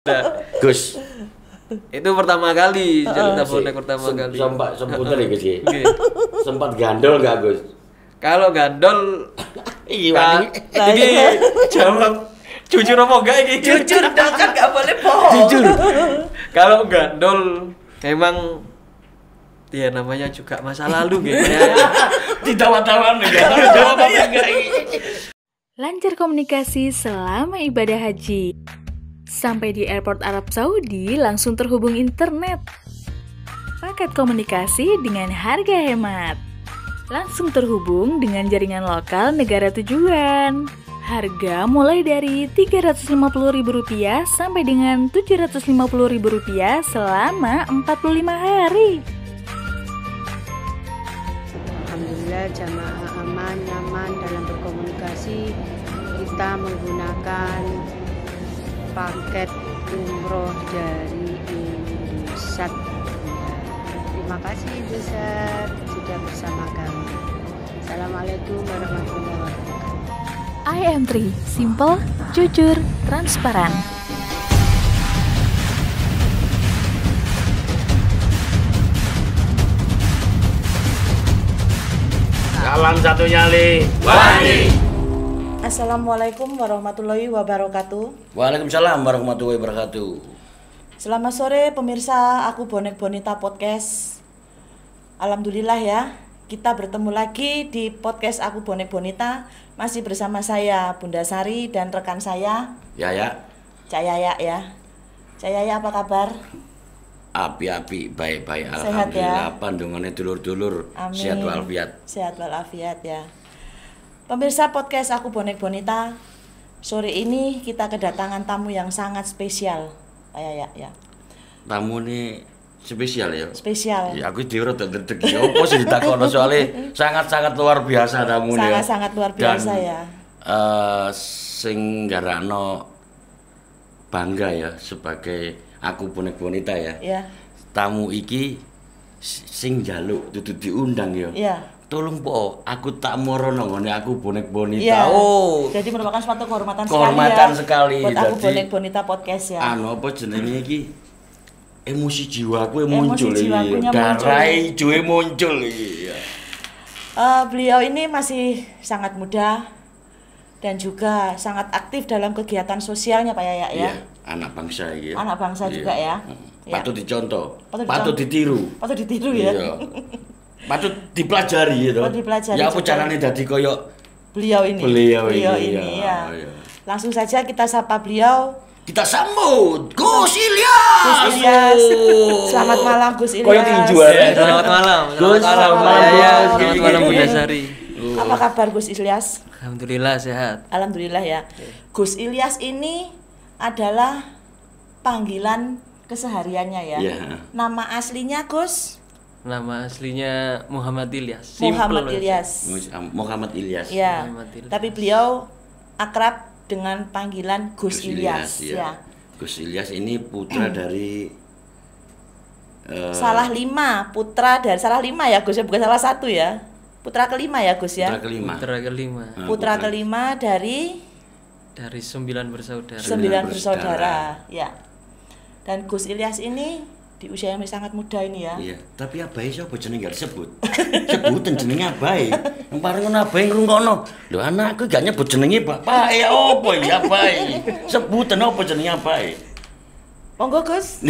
Gus, Itu pertama kali cerita bonek pertama kali. Sempat ya Gus. Sempat gandol nggak Gus? Kalau gandol, Iya, ini jawab jujur apa enggak ini? Jujur dong, kan nggak boleh bohong. Jujur. Kalau gandol memang ya namanya juga masa lalu gitu ya. Ditawa-tawan ya. Jawab apa enggak ini? Lancar komunikasi selama ibadah haji. Sampai di airport Arab Saudi langsung terhubung internet. Paket komunikasi dengan harga hemat. Langsung terhubung dengan jaringan lokal negara tujuan. Harga mulai dari Rp350.000 sampai dengan Rp750.000 selama 45 hari. Alhamdulillah jamaah aman, nyaman dalam berkomunikasi. Kita menggunakan paket umroh dari Indosat. Terima kasih Indosat sudah bersama kami. Assalamualaikum warahmatullahi wabarakatuh. IM3, simple, jujur, transparan. Salam satu nyali. Wani. Assalamualaikum warahmatullahi wabarakatuh. Waalaikumsalam warahmatullahi wabarakatuh. Selamat sore pemirsa Aku Bonek Bonita Podcast. Alhamdulillah ya, kita bertemu lagi di podcast Aku Bonek Bonita. Masih bersama saya Bunda Sari dan rekan saya Ya. Cak Yaya ya. Cak Yaya apa kabar? Api-api, baik-baik. Sehat ya? Alhamdulillah. Pandungannya dulur-dulur. Amin. Sehat walafiat. Sehat walafiat ya. Pemirsa podcast Aku Bonek Bonita, sore ini kita kedatangan tamu yang sangat spesial, Pak Yaya ya. Tamu ini spesial ya. Spesial. Ya aku diurut dedeg ya opo sih ditakono soalnya sangat-sangat luar biasa tamu ya. Sangat-sangat luar biasa ya. Sing garano bangga ya sebagai Aku Bonek Bonita ya. Ya. Tamu iki sing njaluk dudu diundang ya. Iya. Tolong po, aku tak morono ngene Aku Bonek Bonita. Iya. Oh. Jadi merupakan suatu kehormatan Kehormatan sekali sekali. ya. Buat Aku Jadi, Bonek Bonita Podcast ya. Anu apa jenenge iki? Emosi jiwaku Emosi muncul iki. jiwakunya muncul. Darah ijoe muncul iki. Beliau ini masih sangat muda dan juga sangat aktif dalam kegiatan sosialnya Pak Yaya ya. Iya, anak bangsa iki. Anak bangsa Iya. juga ya. Ya. Patut dicontoh, Patut patut ditiru. Patut ditiru ya. Iya. Patut dipelajari gitu. Patut dipelajari Ya apa juga. carane dadi koyo Beliau ini. Beliau ini ya. iya. Langsung saja kita sapa beliau. Kita sambut Gus Ilyas. Gus Ilyas. Oh. Selamat malam Gus Ilyas. Koyo tinju ya. Selamat malam. Gus, Selamat malam. selamat Ya, malam. selamat malam Bunda Sari. Apa kabar Gus Ilyas? Alhamdulillah sehat. Alhamdulillah ya. Gus Ilyas ini adalah panggilan kesehariannya ya. Iya. Nama aslinya Gus Nama aslinya Muhammad Ilyas. Simple Muhammad aja. Ilyas. Muhammad Ilyas. Ya. Muhammad Ilyas. Tapi beliau akrab dengan panggilan Gus Ilyas iya. ya. Gus Ilyas ini putra dari Salah 5 putra dari salah 5 ya Gus ya, bukan salah satu ya. Putra kelima ya Gus ya. putra kelima. Putra kelima Nah, Putra kelima dari 9 bersaudara. 9 bersaudara. bersaudara ya. Dan Gus Ilyas ini di usia yang sangat muda ini ya. Iya, tapi abai sapa jenenge gak disebut. Sebutan jenenge abai. Yang paling ngono abai ngrungokno. Lho anakku gak nyebut jenenge bapake opo ya abai. Sebutan opo jenenge abai. Monggo Gus.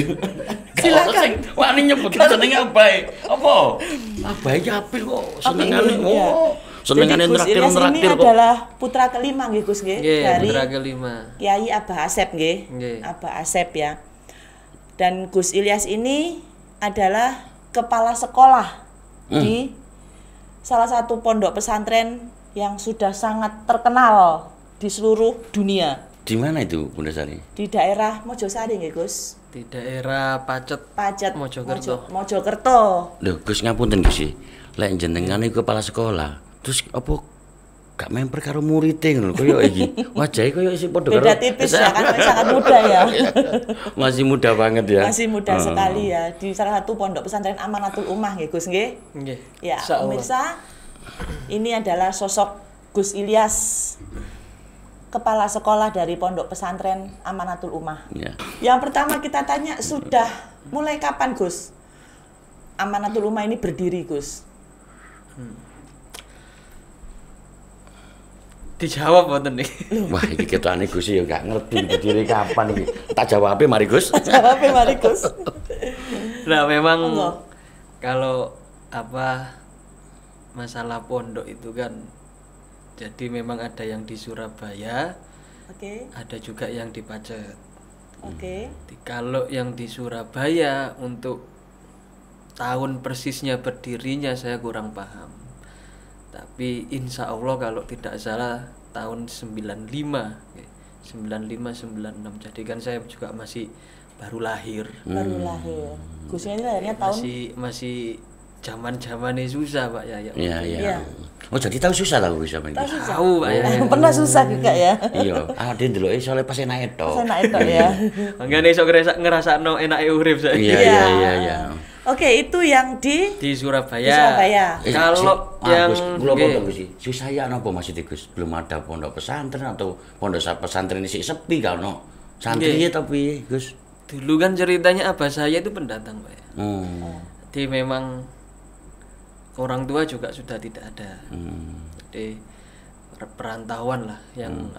Silakan. Wani nyebut jenenge abai. Apa? Abai ki apik kok. Senengane. Apik, iya. Oh. Senengane Jadi Gus Ilyas ini traktir-traktir kok. adalah putra kelima nggih Gus nggih Nggih, dari putra kelima. Kiai Abah Asep nggih. Nggih. Abah Asep ya. Dan Gus Ilyas ini adalah kepala sekolah di salah satu pondok pesantren yang sudah sangat terkenal di seluruh dunia. Di mana itu Bunda Sari? Di daerah Mojosari nggih Gus. Di daerah Pacet. Pacet Mojokerto. Mojokerto. Lho Gus ngapunten Gus. Lek jenengan iku kepala sekolah, terus apa gak memper karo murid-e ngono koyo iki. Wajahe koyo isi padha karo. Beda tipis ya kan masih sangat muda ya. Masih muda banget ya. Masih muda sekali ya di salah satu pondok pesantren Amanatul Ummah nggih Gus nggih. Nggih. Ya, Insyaallah. pemirsa, ini adalah sosok Gus Ilyas. kepala sekolah dari Pondok Pesantren Amanatul Ummah. Ya. Yang pertama kita tanya, sudah mulai kapan Gus Amanatul Ummah ini berdiri, Gus? Dijawab mboten nih. Wah, iki ketane Gus ya gak ngerti berdiri kapan iki. Tak jawabe mari Gus. Jawabnya mari Gus. Nah, memang Monggo. kalau masalah pondok itu kan, jadi memang ada yang di Surabaya, Oke. ada juga yang di Pacet. Oke. Kalau yang di Surabaya untuk tahun persisnya berdirinya saya kurang paham. Tapi insya Allah kalau tidak salah tahun 95, 96. Jadi kan saya juga masih baru lahir. Baru lahir. Gusnya ini lahirnya tahun Masih zaman-zamannya susah Pak ya. Iya, iya. Iya. Oh, jadi tahu susah tahu Gus sampean. tahu susah. Tahu Pak ya. Pernah susah juga ya. Iya, ade ndeloke soalnya pas enak etok. Saya itu ya. Mangane iso ngerasakno enake urip saya. Iya, Iya. iya, iya. Oke, itu yang di Di Surabaya. Di Surabaya. Kalau yang Gus, kula nggih. potong Gus. Susah ya napa maksudnya Gus? Belum ada pondok pesantren atau pondok pesantren ini sepi kan no? Santri tapi Gus. Dulu kan ceritanya abah saya itu pendatang Pak ya. Jadi memang orang tua juga sudah tidak ada. Jadi perantauan lah yang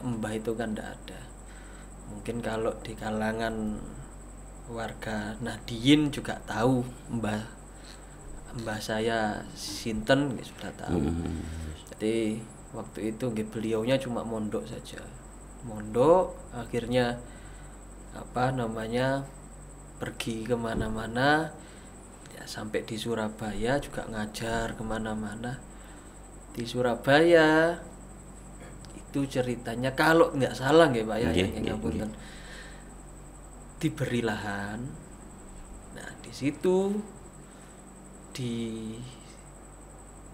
mbah itu kan tidak ada. Mungkin kalau di kalangan warga Nahdiyin juga tahu mbah saya sinten sudah tahu. Jadi waktu itu beliaunya cuma mondok saja. Mondok akhirnya pergi kemana-mana ya, sampai di Surabaya juga ngajar kemana-mana. Di Surabaya itu ceritanya kalau nggak salah nggih Pak ya, ngapunten, diberi lahan. Nah di situ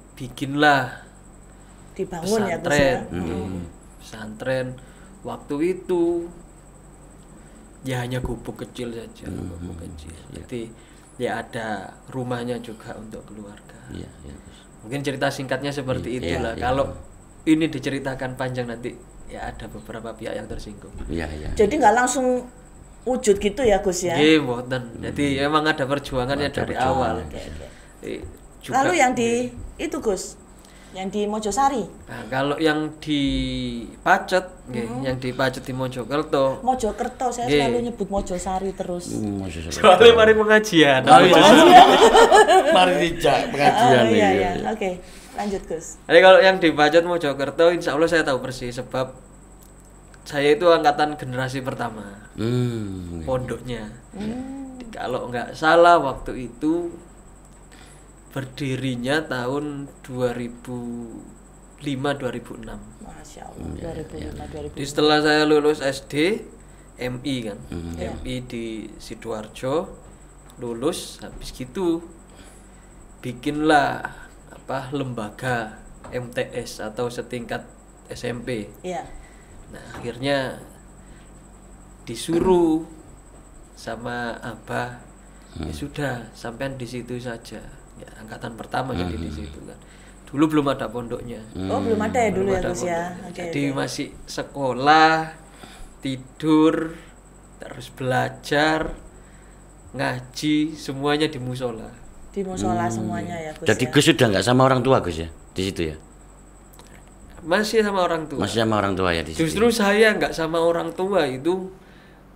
dibikinlah dibangun ya Gus ya. pesantren. Waktu itu ya hanya gubuk kecil saja, gubuk kecil. Jadi ya ada rumahnya juga untuk keluarga. Iya, iya Gus. Mungkin cerita singkatnya seperti Iya, itulah. iya. Kalau ini diceritakan panjang nanti ya ada beberapa pihak yang tersinggung. Iya, iya. Jadi nggak langsung wujud gitu ya Gus ya. Nggih, mboten. Jadi emang ada perjuangannya Ada dari perjuangan. awal. Oke, oke. Juga- Lalu yang di itu Gus, yang di Mojosari, Nah, kalau yang di Pacet, yang di Pacet di Mojokerto, Mojokerto, saya Nggih. selalu nyebut Mojosari terus. Maksudnya. soalnya mari pengajian. Mari dijak pengajian Oh, iya, iki. iya. Oke, lanjut Gus. Jadi kalau yang di Pacet Mojokerto, insya Allah saya tahu persis sebab saya itu angkatan generasi pertama pondoknya. Kalau nggak salah waktu itu berdirinya tahun 2005-2006. Masya Allah, 2005, Jadi setelah saya lulus SD, MI kan, MI di Sidoarjo, lulus, habis gitu bikinlah lembaga MTS atau setingkat SMP. Iya. Nah akhirnya disuruh sama abah, ya sudah sampean di situ saja. Ya, angkatan pertama jadi di situ kan. Dulu belum ada pondoknya. Oh, belum ada ya dulu Belum ya ada Gus ya. pondoknya. Oke. Jadi oke. masih sekolah, tidur, terus belajar, ngaji, semuanya di musola. Di musola semuanya ya Gus. Jadi ya. Gus sudah nggak sama orang tua Gus ya di situ ya? Masih sama orang tua. Masih sama orang tua ya di situ. Justru saya nggak sama orang tua itu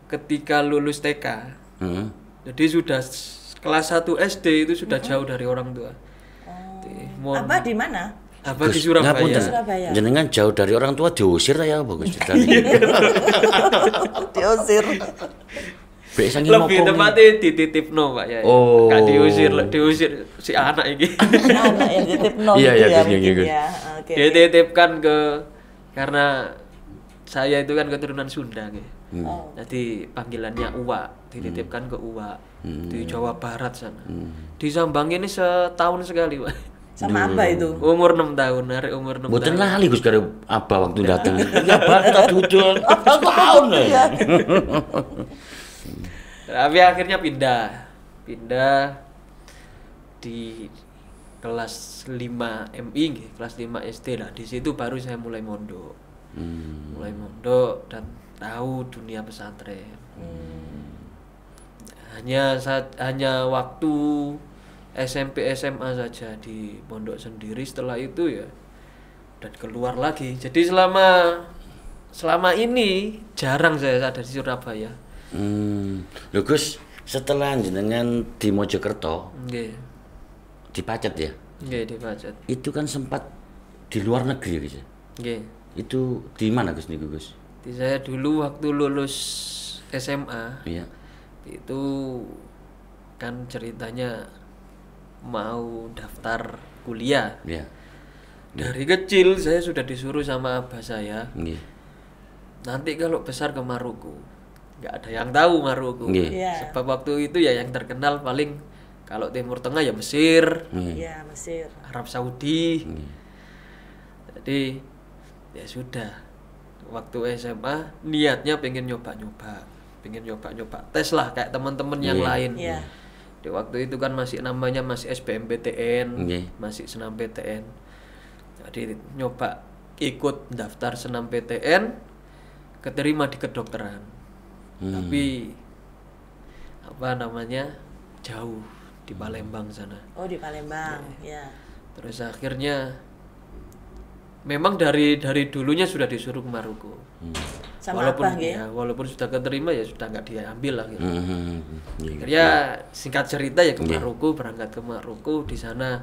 ketika lulus TK. Jadi sudah kelas 1 SD itu sudah jauh dari orang tua. Apa di mana? Apa di Gus, Surabaya? ngapunten. Surabaya. Jenengan jauh dari orang tua diusir ya apa Gus? Diusir. Bek sangi Lebih ngomong. tepatnya dititipno Pak ya. Oh. Nggak diusir si anak ini. Anak yang titip nol Iya, gitu iya, ya Gus, mungkin Gus. ya. Oke. Dititipkan karena saya itu kan keturunan Sunda gitu. Oh. Jadi panggilannya Uwa, dititipkan ke Uwa di Jawa Barat sana. Disambangi ini setahun sekali, Pak. Sama apa itu? Umur 6 tahun, hari umur 6 Mboten tahun. lali Gus karo abah waktu datang. Ya abah kita dudul. Tahun ya. Tapi akhirnya pindah di kelas 5 MI, kelas 5 SD lah. Di situ baru saya mulai mondok. Mulai mondok dan tahu dunia pesantren. Hanya waktu SMP SMA saja di pondok sendiri, setelah itu ya dan keluar lagi. Jadi selama ini jarang saya ada di Surabaya. Lho Gus, setelah jenengan di Mojokerto Nggih. di Pacet ya, Nggih, di Pacet. itu kan sempat di luar negeri ya Gus ya? Nggih. Itu di mana Gus niku Gus? Di saya dulu waktu lulus SMA Iya. itu kan ceritanya mau daftar kuliah. Iya. Dari kecil saya sudah disuruh sama abah saya, Nggih. nanti kalau besar ke Maluku. Nggak ada yang tahu Maluku. Nggih. Iya. Sebab waktu itu ya yang terkenal paling kalau Timur Tengah ya Mesir, Iya, Mesir. Arab Saudi. Jadi ya sudah. Waktu SMA niatnya pengen nyoba-nyoba tes lah kayak teman-teman yang lain. Iya. Di waktu itu kan namanya masih SBMPTN, Nggih. masih senam PTN. Jadi nyoba ikut daftar senam PTN, keterima di kedokteran. Tapi apa namanya jauh di Palembang sana. Oh, di Palembang. Ya. Terus akhirnya memang dari dulunya sudah disuruh ke Maluku. Sama walaupun abah nggih. ya, walaupun sudah keterima ya sudah nggak diambil lah gitu. Nggih. Akhirnya singkat cerita ya ke Maluku, berangkat ke Maluku, di sana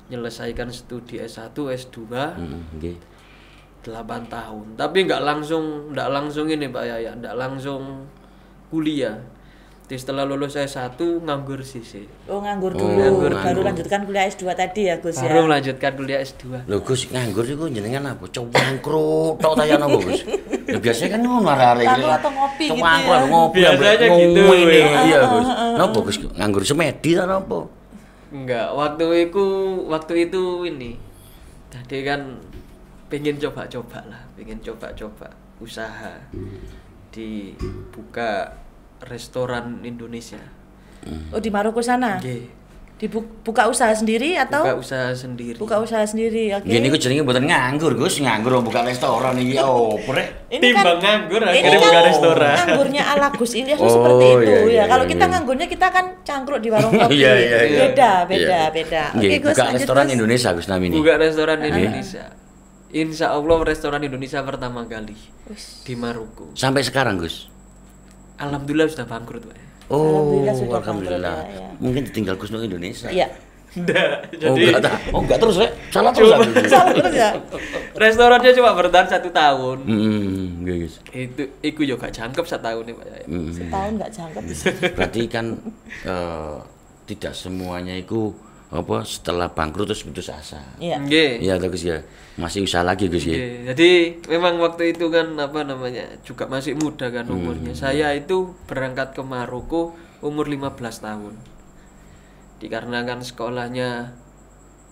menyelesaikan studi S1, S2 Nggih. 8 tahun. Tapi nggak langsung ini Pak Yaya, nggak langsung kuliah. Jadi setelah lulus S1 nganggur sih. Oh, nganggur dulu, baru lanjutkan kuliah S2 tadi ya, Gus ya. Baru melanjutkan kuliah S2. Lho Gus, nganggur iku jenengan apa? Congkruk tok ta ya napa Gus? Lho biasanya kan ngono arek-arek iki. Cangkruk atau ngopi gitu Congkruk ya? ngopi Biasanya ambek gitu, ngomong ya. Iya Gus. Napa Gus? Nganggur semedi ta napa? Enggak, waktu itu ini. Tadi kan pengen coba-coba usaha dibuka restoran Indonesia. Oh, di Maluku sana. Nggih. Dibuka usaha sendiri atau Buka usaha sendiri. buka usaha sendiri? Oke. Gini ku jenenge mboten nganggur Gus, nganggur buka restoran iki opo rek? Ini Timbang nganggur ini akhirnya kan buka restoran. Nganggurnya ala Gus Ilyas tuh Oh, seperti itu iya, ya. iya, Kalau iya, kita iya. nganggurnya kita kan cangkruk di warung kopi. Iya, iya, iya. Beda. Nggih, Oke, Gus, buka lanjut, restoran Gus. Indonesia Gus namanya. Buka restoran Indonesia. Insya Allah restoran Indonesia pertama kali di Maluku. Sampai sekarang Gus. Alhamdulillah sudah bangkrut, Pak. Oh, Alhamdulillah sudah alhamdulillah. bangkrut, ya. Mungkin ditinggal Gus Nur Indonesia. Iya. Oh enggak, enggak terus rek. Salah terus aku. Salah terus ya. Restorannya cuma bertahan 1 tahun. Nggih Gus. Iku juga jangkep 1 tahun nih Pak. Setahun nggak jangkep. Berarti kan tidak semuanya itu apa setelah bangkrut terus putus asa. Iya. Nggih. Iya toh Gus ya. Masih usaha lagi Gus ya. Oke, jadi memang waktu itu kan apa namanya juga masih muda kan umurnya. Saya itu berangkat ke Maluku umur 15 tahun. Dikarenakan sekolahnya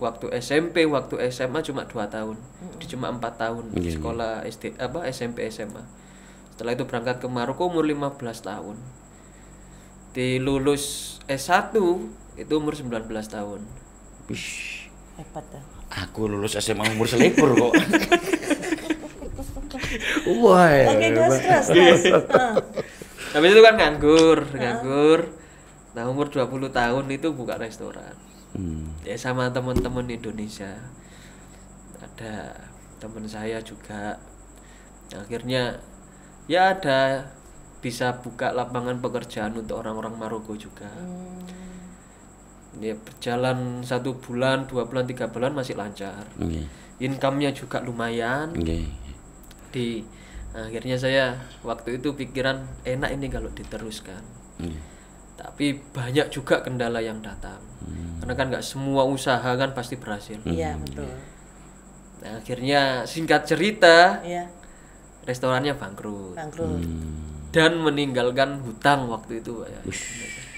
waktu SMP, waktu SMA cuma 2 tahun. Jadi cuma 4 tahun sekolah SD SMP SMA. Setelah itu berangkat ke Maluku umur 15 tahun. Di lulus S1 itu umur 19 tahun. Wish, Hebat ya. aku lulus SMA umur selipur kok. Wah. Oke, terus. Habis itu kan nganggur. Nah, umur 20 tahun itu buka restoran. Ya sama teman-teman Indonesia. Ada teman saya juga. Akhirnya ya ada bisa buka lapangan pekerjaan untuk orang-orang Maluku juga. Ya berjalan 1 bulan, 2 bulan, 3 bulan masih lancar. Income-nya juga lumayan. Akhirnya saya waktu itu pikiran enak ini kalau diteruskan. Tapi banyak juga kendala yang datang. Karena kan nggak semua usaha kan pasti berhasil. Iya, betul. Nah, akhirnya singkat cerita, Iya, restorannya bangkrut. bangkrut. Dan meninggalkan hutang waktu itu, Pak ya.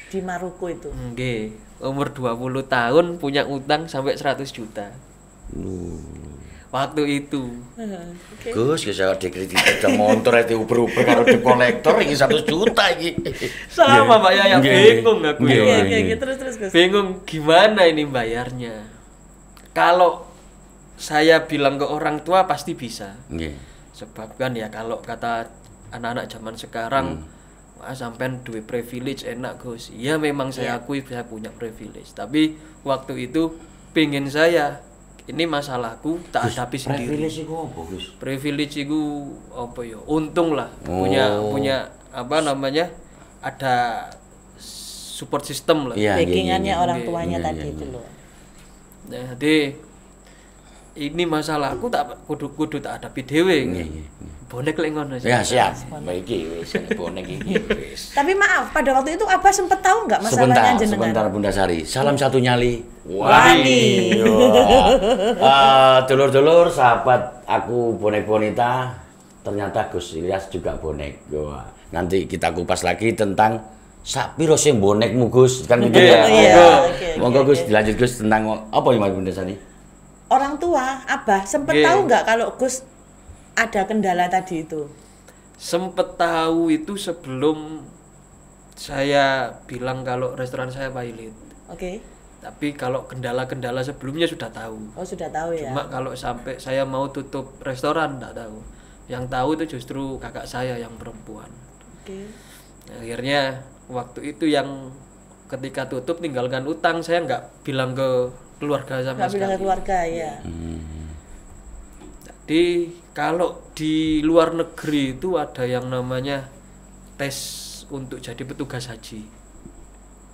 Di Maluku itu. Nggih, umur 20 tahun punya utang sampai 100 juta. Waktu itu. Oke. Gus, saya dikritik ada motor itu uber-uber karo dep kolektor iki 1 juta iki. Sama Pak ya, bingung aku ya. Oke, terus Gus. Bingung gimana ini bayarnya. Kalau saya bilang ke orang tua pasti bisa. Nggih. Sebab kan ya kalau kata anak-anak zaman sekarang, wah sampean duwe privilege enak Gus. Iya memang saya akui saya punya privilege. Tapi waktu itu pingin saya ini masalahku tak hadapi sendiri. Privilege iku apa, Gus? Privilege iku apa ya? Untung lah punya apa namanya? Ada support system lah. Iya, Backingannya iya. orang tuanya tadi itu loh. Nah, jadi ini masalahku tak kudu tak hadapi dhewe. Bonek lek ngono. Ya siap. Baik wis bonek iki wis. Tapi maaf, pada waktu itu Abah sempet tahu nggak masalahnya jenengan? Sebentar Bunda Sari. Salam satu nyali. Wani. Dulur-dulur sahabat aku bonek bonita, ternyata Gus Ilyas juga bonek. Wah, nanti kita kupas lagi tentang sak piro sing bonekmu Gus. Kan gitu ya. Monggo Gus dilanjut Gus tentang apa ya Mas Bunda Sari? Orang tua Abah sempet tahu nggak kalau Gus ada kendala tadi itu? Sempet tahu itu sebelum saya bilang kalau restoran saya pilot. Oke. Tapi kalau kendala-kendala sebelumnya sudah tahu. Oh sudah tahu ya. Cuma kalau sampai saya mau tutup restoran enggak tahu. Yang tahu itu justru kakak saya yang perempuan. Oke. Akhirnya waktu itu yang ketika tutup tinggalkan utang, saya nggak bilang ke keluarga sama Nggak sekali. bilang ke keluarga ya. Jadi kalau di luar negeri itu ada yang namanya tes untuk jadi petugas haji.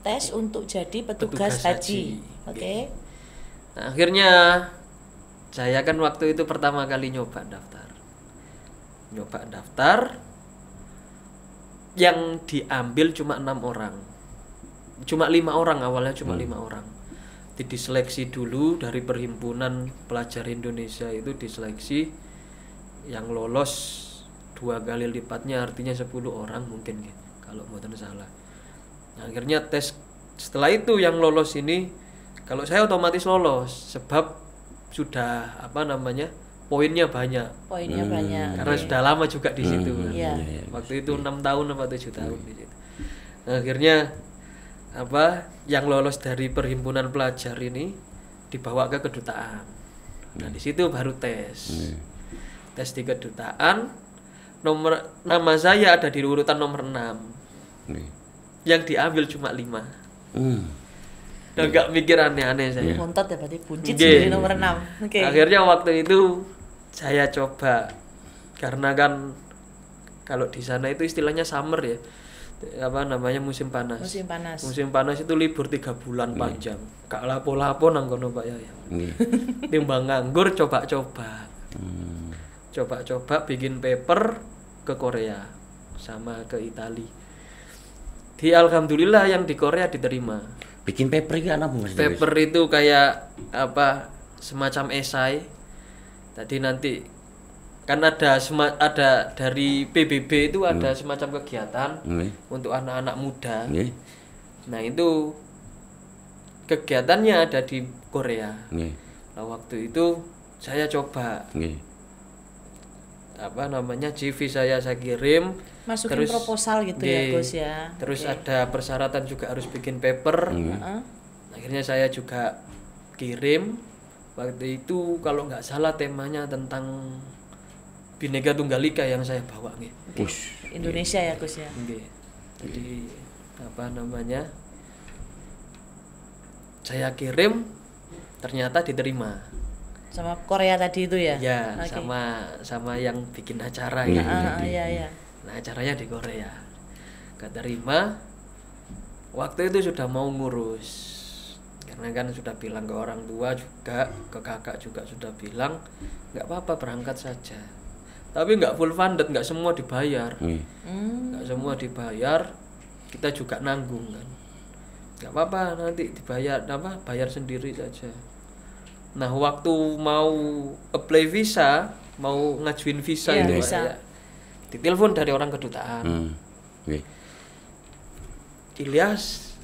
Tes untuk jadi petugas haji. Oke. Nah, akhirnya saya kan waktu itu pertama kali nyoba daftar. Yang diambil cuma 6 orang. Cuma 5 orang awalnya, cuma 5 orang. Diseleksi dulu dari Perhimpunan Pelajar Indonesia, itu diseleksi yang lolos 2 kali lipatnya, artinya 10 orang mungkin ya, kalau mboten salah. Nah, akhirnya tes setelah itu yang lolos ini, kalau saya otomatis lolos sebab sudah apa namanya, poinnya banyak. Poinnya banyak. Karena sudah lama juga di situ. Iya. Waktu itu 6 tahun atau 7 tahun di situ. Nah, akhirnya yang lolos dari Perhimpunan Pelajar ini dibawa ke kedutaan. Nah, di situ baru tes. Tes di kedutaan, nama saya ada di urutan nomor 6. Yang diambil cuma 5. Dan gak mikir aneh-aneh saya. Montot ya berarti buncit sendiri nomor 6. Oke. Akhirnya waktu itu saya coba, karena kan kalau di sana itu istilahnya summer ya, apa namanya, musim panas. Musim panas itu libur 3 bulan panjang. Gak lapo-lapo nang kono Pak Yaya. Timbang nganggur coba-coba. Coba-coba bikin paper ke Korea sama ke Italia. Alhamdulillah yang di Korea diterima. Bikin paper iki ana apa Mas? Paper itu kayak apa, semacam esai. Tadi nanti kan ada dari PBB itu ada semacam kegiatan untuk anak-anak muda. Nah, itu kegiatannya ada di Korea. Nah, waktu itu saya coba apa namanya, CV saya kirim, Masukin proposal gitu ya Gus ya. Terus ada persyaratan juga harus bikin paper. Akhirnya saya juga kirim. Waktu itu kalau nggak salah temanya tentang Bhinneka Tunggal Ika yang saya bawa nih. Indonesia ya Gus ya. Jadi apa namanya, saya kirim, ternyata diterima. Sama Korea tadi itu ya? Ya, sama yang bikin acara ya. Iya. Nah, acaranya di Korea. Keterima. Waktu itu sudah mau ngurus. Karena kan sudah bilang ke orang tua juga, ke kakak juga sudah bilang, nggak apa-apa berangkat saja. Tapi nggak full funded, nggak semua dibayar. Nggak semua dibayar, kita juga nanggung kan. Nggak apa-apa, nanti dibayar, bayar sendiri saja. Nah, waktu mau apply visa, mau ngajuin visa itu saya ditelepon dari orang kedutaan. Ilyas,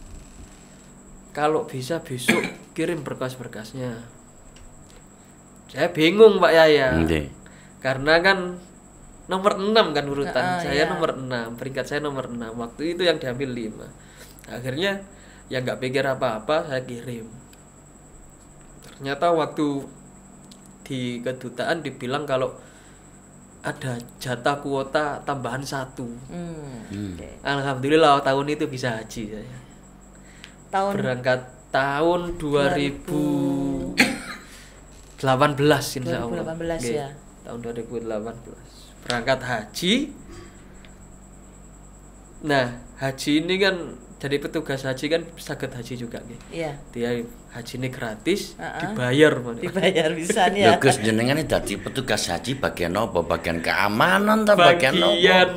kalau bisa besok kirim berkas-berkasnya. Saya bingung Pak Yaya. Karena kan nomor 6 kan urutan. Saya nomor 6, peringkat saya nomor 6. Waktu itu yang diambil 5. Akhirnya ya nggak pikir apa-apa, saya kirim. Ternyata waktu di kedutaan dibilang kalau ada jatah kuota tambahan 1. Oke. Alhamdulillah tahun itu bisa haji saya. Tahun Berangkat tahun 2018 insya Allah. 2018 Oke, ya. Tahun 2018 berangkat haji. Nah haji ini kan jadi petugas haji kan sakit haji juga nih. Iya. Dia haji ini gratis, dibayar Pak. Dibayar bisa Lho ya. Gus jenengan ini dadi petugas haji bagian apa? Bagian keamanan ta bagian apa? Bagian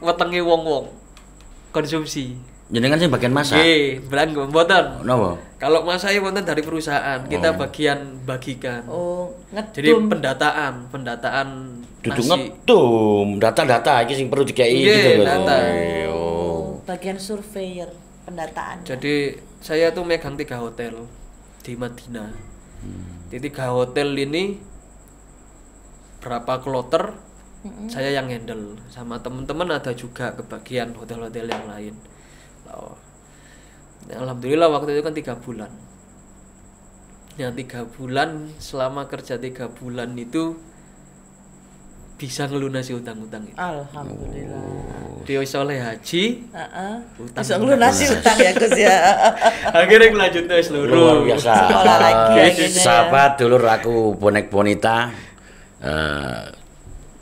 wetenge wong-wong konsumsi. Jenengan sing bagian masak. Nggih, belan mboten. Napa? Kalau masaknya wonten dari perusahaan, kita bagian bagikan. Oh, Jadi ngedum. pendataan Dudu nasi. ngedum, data-data iki sing perlu dikei Nggih, gitu lho. data. Oh. Bagian surveyor pendataan. Jadi saya tuh megang 3 hotel di Madinah. Di 3 hotel ini berapa kloter saya yang handle, sama teman-teman ada juga kebagian hotel-hotel yang lain. Oh. Alhamdulillah waktu itu kan 3 bulan. Ya 3 bulan, selama kerja 3 bulan itu bisa ngelunasi utang-utang itu. Alhamdulillah. Dia oleh haji, Heeh. utang Bisa ngelunasi utang ya Gus ya. akhirnya melanjutkan Luar seluruh. biasa. Sekolah lagi akhirnya ya. Sahabat dulur aku bonek bonita,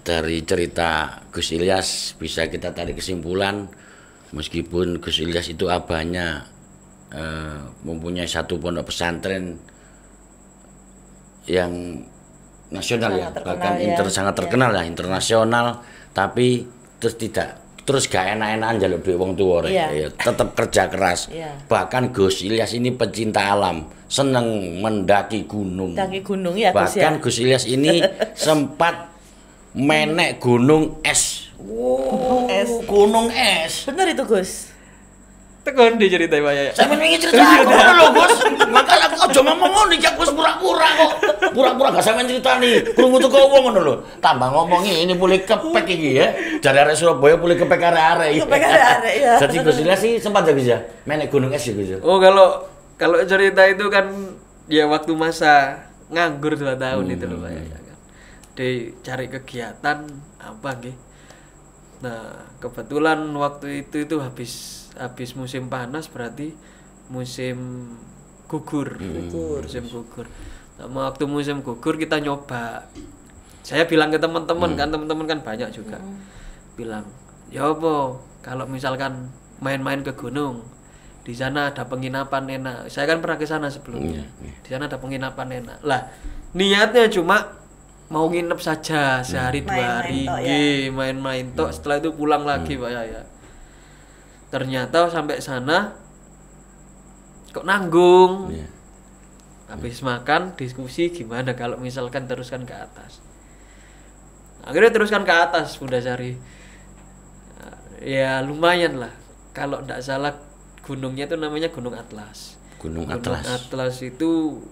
dari cerita Gus Ilyas bisa kita tarik kesimpulan meskipun Gus Ilyas itu abahnya mempunyai satu pondok pesantren yang nasional Sangat ya, terkenal bahkan ya. sangat terkenal ya, internasional, tapi terus gak enak-enakan jaluk duit wong tua Iya. ya, tetap kerja keras. Iya. Bahkan Gus Ilyas ini pecinta alam, seneng mendaki gunung. Daki gunung ya Gus ya. Bahkan Gus Ilyas ini sempat menek gunung es. Es. Gunung es. Bener itu Gus. Tekan di cerita Pak ya. Saya ingin cerita aku dulu lho, Gus. Maka aku aja ngomong ngono iki Gus pura-pura kok. Pura-pura gak sampean critani. Krungu teko wong ngono lho. Tambah ngomongi ini mulai kepek iki ya. Jare arek Surabaya mulai kepek arek-arek. Kepek arek-arek, ya. Jadi Gus Ilyas sih sempat ya Gus ya. Menek gunung es ya Gus. Oh kalau cerita itu kan ya waktu masa nganggur 2 tahun itu loh Pak ya kan. Dicari kegiatan apa nggih. Nah, kebetulan waktu itu habis musim panas berarti musim gugur. Musim gugur. Nah, waktu musim gugur kita nyoba. Saya bilang ke teman-teman kan, teman-teman kan banyak juga. Bilang, "Ya apa kalau misalkan main-main ke gunung, di sana ada penginapan enak." Saya kan pernah ke sana sebelumnya. Di sana ada penginapan enak. Lah, niatnya cuma mau nginep saja sehari 2 hari, Main-main tok ya. nggih, main-main tok. Setelah itu pulang lagi Pak ya. Ternyata sampai sana kok nanggung. Habis makan diskusi gimana kalau misalkan teruskan ke atas. Akhirnya teruskan ke atas Bunda Sari. Ya lumayan lah. Kalau tidak salah gunungnya itu namanya Gunung Atlas. Gunung Gunung Atlas. Atlas itu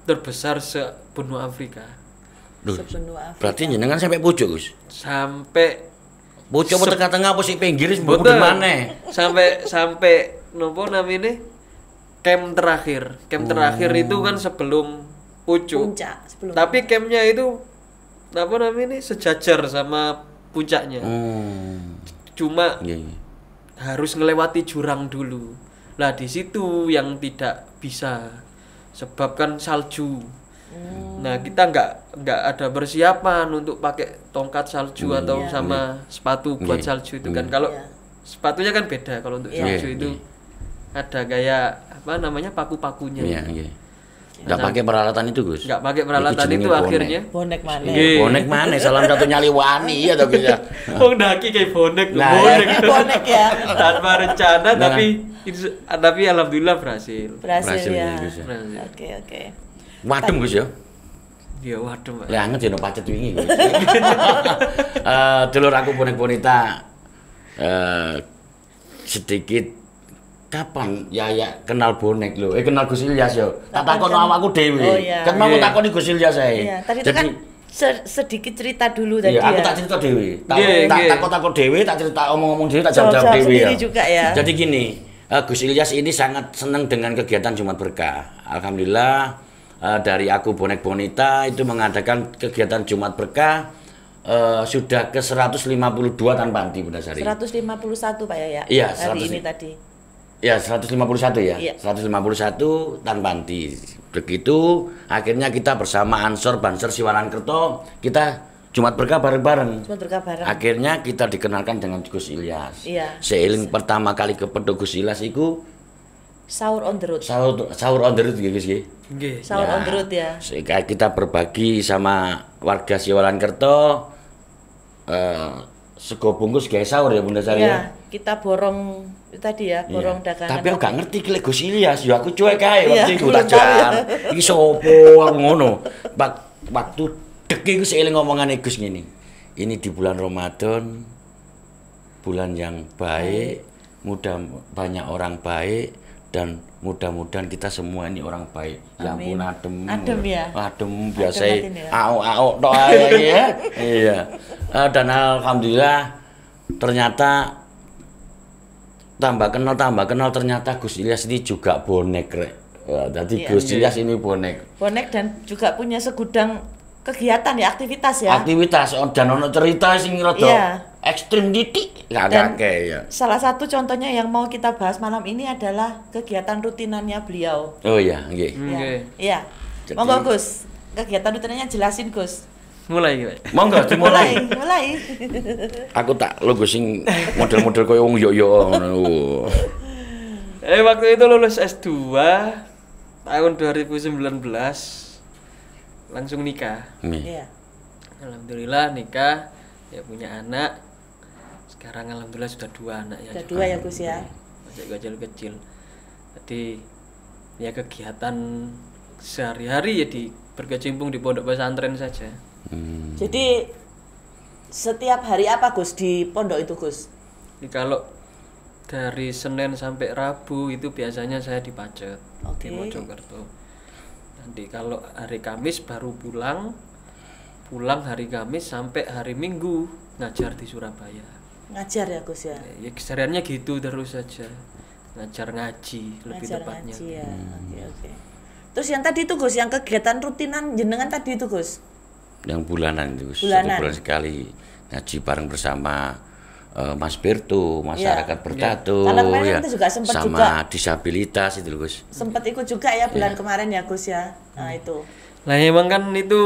terbesar sebenua Afrika. Duh, Sebenua Afrika. berarti jenengan sampai pucuk Gus. Sampai Pucuk apa tengah-tengah apa sih pinggir wis Betul. mudun maneh. sampai nopo namanya camp terakhir. Camp terakhir itu kan sebelum pucuk. Puncak sebelum. Tapi campnya itu apa namanya sejajar sama puncaknya. Cuma Iya, iya. harus ngelewati jurang dulu. Lah di situ yang tidak bisa sebabkan salju. Nah kita nggak ada persiapan untuk pakai tongkat salju atau sama sepatu buat salju itu kan. Kalau Iya. sepatunya kan beda, kalau untuk salju itu ada kayak apa namanya paku-pakunya. Iya, iya. Enggak pakai peralatan itu, Gus. Nggak pakai peralatan Itu jenenge itu bonek. akhirnya. Bonek mana? Nggih. Bonek mana? Salam satu nyali wani ya toh Gus ya. Wong daki kayak bonek, Nah, bonek ya. itu. Bonek ya. Tanpa rencana Nah. tapi alhamdulillah berhasil. Berhasil Berhasil ya. ya, Gus ya. Berhasil. Oke. Wadem Gus ya. Ya waduh, Pak. Lah anget ya no pacet wingi Gus. Dulur aku bonek bonita sedikit kapan ya kenal bonek lho. Kenal Gus Ilyas yo. Tak takon awakku dhewe. Oh, iya. Kan mau Iya. takoni Gus Ilyas ae. Iya, tadi itu kan sedikit cerita dulu tadi iya, aku ya. tak cerita dhewe. Nggih, nggih. Takut dhewe, tak cerita omong-omong dhewe, tak Jawab-jawab jawab-jawab dhewe sendiri juga ya. Jadi gini, Gus Ilyas ini sangat senang dengan kegiatan Jumat Berkah. Alhamdulillah dari aku Bonek Bonita itu mengadakan kegiatan Jumat Berkah sudah ke 152 tanpa henti Bunda Sari. 151 Pak ya? Iya, hari ini tadi. Ya 151 ya, Iya. 151 tanpa henti. Begitu akhirnya kita bersama Ansor Banser Siwalan Kerto kita Jumat Berkah bareng-bareng. Jumat Berkah bareng. Akhirnya kita dikenalkan dengan Gus Ilyas. Iya. Seiling pertama kali ke Pedho Gus Ilyas itu Sahur on the road. sahur on the road Gus nggih. Nggih. Sahur on the road ya. Kita berbagi sama warga Siwalan Kerto sego bungkus gawe sahur ya Bunda Sari ya. Iya, kita borong itu tadi ya, borong dagangan. Tapi aku gak ngerti ki Gus Ilyas, ya aku cuek ae Iya, waktu itu belum tak tahu ya. jar. Iki sopo aku ngono. Waktu dek iku seiling ngomongane Gus ngene. Ini di bulan Ramadan, bulan yang baik, banyak orang baik dan mudah-mudahan kita semua ini orang baik. Ya ampun adem. Adem ya. Adem biasa. Adem batin ya. Ao tok ae ya. Iya. Dan alhamdulillah ternyata tambah kenal ternyata Gus Ilyas ini juga bonek rek. Jadi Gus Ilyas ini bonek. Bonek dan juga punya segudang kegiatan ya, aktivitas ya. Aktivitas dan ono cerita sing rada Iya. ekstrim titik gak Dan kakek ya. salah satu contohnya yang mau kita bahas malam ini adalah kegiatan rutinannya beliau. Oh iya, nggih. Nggih. Iya. Jadi- Monggo Gus, kegiatan rutinannya jelasin Gus. Mulai iki, Pak. Monggo dimulai. Mulai. Aku tak logo sing model-model koyo wong yo-yo ngono. Waktu itu lulus S2 tahun 2019 langsung nikah. Nih. Iya. Alhamdulillah nikah, ya punya anak. Sekarang alhamdulillah sudah 2 anak ya. Ada 2 ya Gus ya. Masih kecil-kecil. Jadi ya kegiatan sehari-hari ya berkecimpung di pondok pesantren saja. Jadi setiap hari apa Gus di pondok itu Gus? Jadi kalau dari Senin sampai Rabu itu biasanya saya di Pacet Oke. di Mojokerto. Nanti kalau hari Kamis baru pulang hari Kamis sampai hari Minggu ngajar di Surabaya. Ngajar ya Gus ya. Ya kesehariannya gitu terus saja, ngajar ngaji lebih Ngajar tepatnya. ngaji ya. Oke. Terus yang tadi itu Gus, yang kegiatan rutinan jenengan tadi itu Gus. Yang bulanan itu, Bulanan. 1 bulan sekali ngaji bareng bersama Mas Berto, masyarakat bertato, Karena kemarin ya, kita juga sempat sama juga. disabilitas itu loh Gus. Sempat ikut juga ya bulan kemarin ya Gus ya. Nah itu. Nah emang kan itu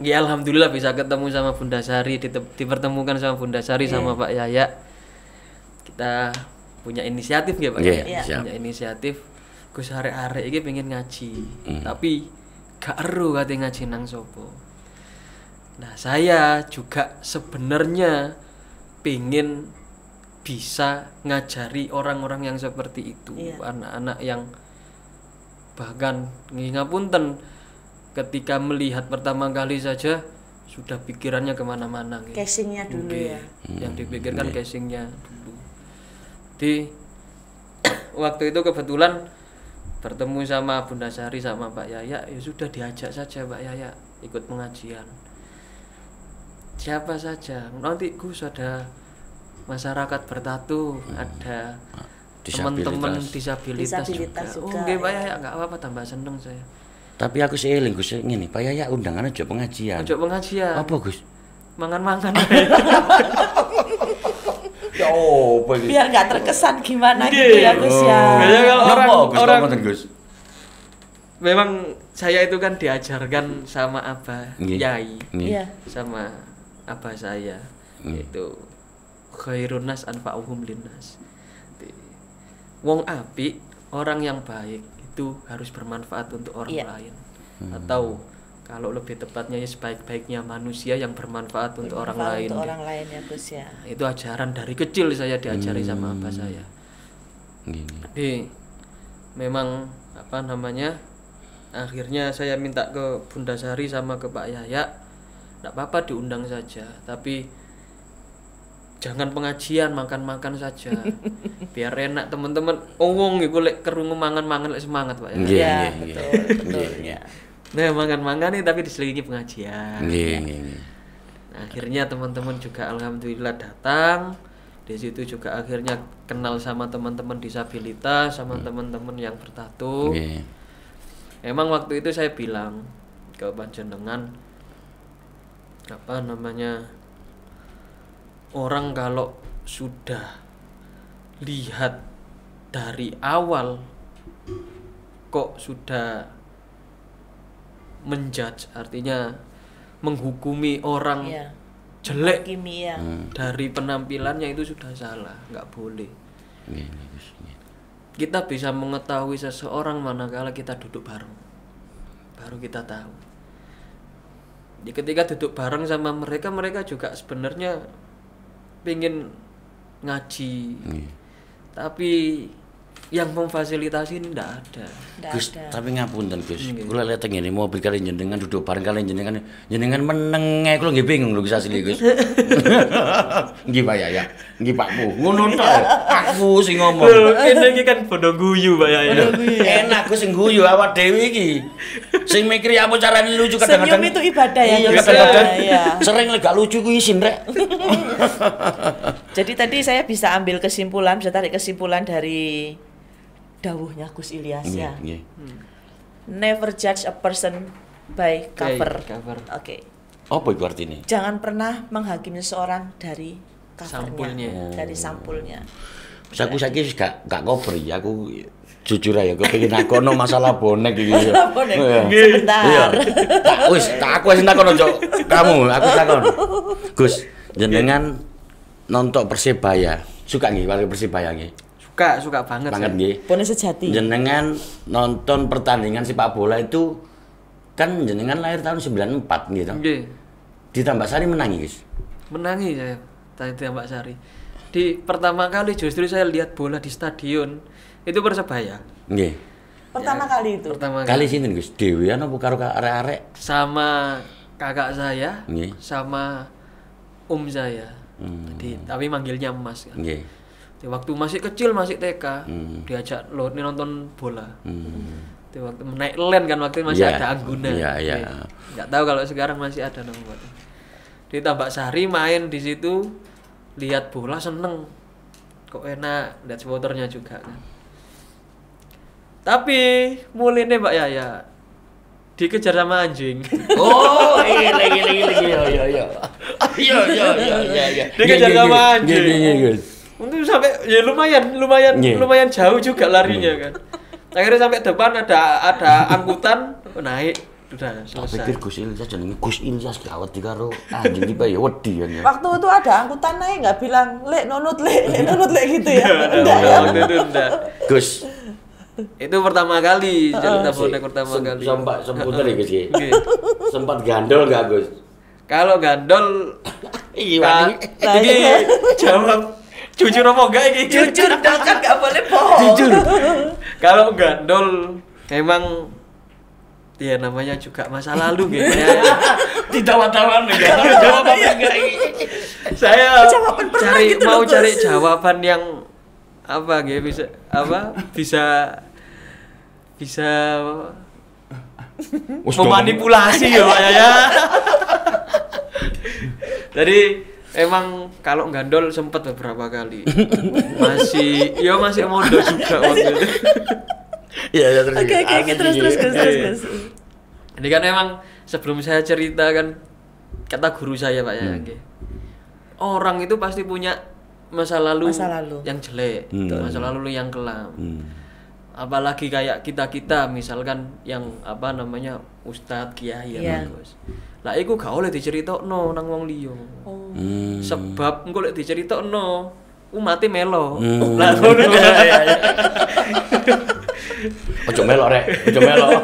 ya alhamdulillah bisa ketemu sama Bunda Sari, dipertemukan sama Bunda Sari sama Pak Yaya. Kita punya inisiatif ya Pak Iya, Yaya. siap. Punya inisiatif Gus arek-arek iki pengen ngaji. Tapi gak eru kate ngaji nang sopo. Nah, saya juga sebenarnya pengen bisa ngajari orang-orang yang seperti itu, anak-anak yang bahkan ngapunten ketika melihat pertama kali saja sudah pikirannya kemana-mana gitu. Casingnya dulu ya. Yang dipikirkan casingnya dulu. Di waktu itu kebetulan bertemu sama Bunda Sari sama Pak Yaya, ya sudah diajak saja Pak Yaya ikut pengajian. Siapa saja, nanti Gus ada masyarakat bertato, ada teman-teman disabilitas juga. Oh, nggih Pak Yaya, enggak apa-apa, tambah seneng saya. Tapi aku sih eling Gus ngene, Pak Yaya undangan aja pengajian. Ojo pengajian. Apa Gus? Mangan-mangan. Ya oh, Biar nggak terkesan gimana gitu ya Gus ya. Biasanya kalau orang Gus. Memang saya itu kan diajarkan sama Abah Yai, Iya. sama Abah saya, yaitu khairun nas anfa'uhum linnas. Wong apik, orang yang baik itu harus bermanfaat untuk orang lain. Atau kalau lebih tepatnya ya sebaik-baiknya manusia yang bermanfaat untuk orang lain. Untuk orang lain ya Gus ya. Itu ajaran dari kecil saya diajari sama Abah saya. Jadi memang apa namanya? Akhirnya saya minta ke Bunda Sari sama ke Pak Yaya, enggak apa-apa diundang saja, tapi jangan pengajian, makan-makan saja. Biar enak teman-teman. Wong iku lek kerungu mangan-mangan lek semangat, Pak ya. Iya, betul. Ya. Nah, mangan-mangan nih tapi diselingi pengajian. Nggih. Nah, akhirnya teman-teman juga alhamdulillah datang. Di situ juga akhirnya kenal sama teman-teman disabilitas, sama teman-teman yang bertato. Nggih. Emang waktu itu saya bilang ke panjenengan orang kalau sudah lihat dari awal kok sudah menjudge, artinya menghukumi orang jelek kimia dari penampilannya, itu sudah salah, nggak boleh. Kita bisa mengetahui seseorang manakala kita duduk bareng, baru kita tahu. Jadi ketika duduk bareng sama mereka, mereka juga sebenarnya pengen ngaji, tapi yang memfasilitasi ini ndak ada. Gus, tapi ngapunten Gus. Kula lihat ngene mobil kalian jenengan duduk bareng kalian jenengan meneng ae kula nggih bingung lho Gus asli Gus. Nggih Pak Yaya. Nggih Pakku. Ngono tok. Aku sing ngomong. Ini iki kan bodo guyu Pak Yaya. Enak Gus sing guyu awak dhewe iki. Sing mikir apa carane lucu kadang-kadang. Senyum itu ibadah ya. Iya, kadang-kadang. Sering lek gak lucu ku isin rek. Jadi tadi saya bisa ambil kesimpulan, bisa tarik kesimpulan dari dawuhnya Gus Ilyas ya. Never judge a person by cover. Oke. Apa itu artinya? Jangan pernah menghakimi seseorang dari covernya, dari sampulnya. Bisa aku saiki gak cover ya, aku jujur aja kepengin nakono masalah bonek iki. Bonek. Sebentar. Aku wis nakono kamu, aku takon. Gus, jenengan nonton Persebaya. Suka nggih karo Persebaya nggih? Suka banget nggih. Bonek sejati. Jenengan nonton pertandingan sepak bola itu kan jenengan lahir tahun 94 gitu. Nggih. Di Tambak Sari menangi, Guys. Menangi saya di Tambak Sari. Di pertama kali justru saya lihat bola di stadion itu Persebaya. Nggih. Pertama kali itu. Kali sinten, Gus? Dewean apa karo arek-arek? Sama kakak saya, Nggih. sama saya. Jadi tapi manggilnya Mas kan. Nggih. Waktu masih kecil, masih TK, diajak nonton bola. Waktu naik LAN kan, waktu itu masih ada Angguna. Iya. Nggak tahu kalau sekarang masih ada nomor. Di Tambak Sari main di situ, lihat bola seneng. Kok enak, lihat supporternya juga kan. Tapi mulainya Mbak Yaya dikejar sama anjing. Oh, iya. Dikejar sama anjing. Untuk sampai ya lumayan jauh juga larinya kan. Akhirnya sampai depan ada angkutan naik, udah selesai. Pikir Gus Ilyas jenenge Gus Ilyas gawat karo anjing iki ya wedi kan ya. Waktu itu ada angkutan naik nggak bilang lek nunut lek gitu ya. Enggak. Gus. Itu pertama kali cerita bonek pertama kali. Sempat ya Gus ya. Sempat gandol enggak Gus? Kalau gandol iya ini jawab jujur apa enggak ini? Jujur dong, kan nggak boleh bohong. Jujur. Kalau gandol emang ya namanya juga masa lalu gitu ya. Ditawan-tawan enggak. Jawab apa enggak ini? Saya mau gitu cari jawaban yang apa gitu bisa memanipulasi ya Pak ya. Jadi emang kalau gandol sempat beberapa kali. Masih mondok juga waktu itu. Iya, terus. Oke, terus. Ini kan emang sebelum saya cerita kan kata guru saya Pak ya, orang itu pasti punya masa lalu yang jelek, masa lalu yang kelam. Apalagi kayak kita misalkan yang ustadz kiai ya bagus. Lah iku gak oleh diceritakno nang wong liya. Sebab engko lek diceritakno umate melo. Lah ngono. Ojo melok rek, ojo melok.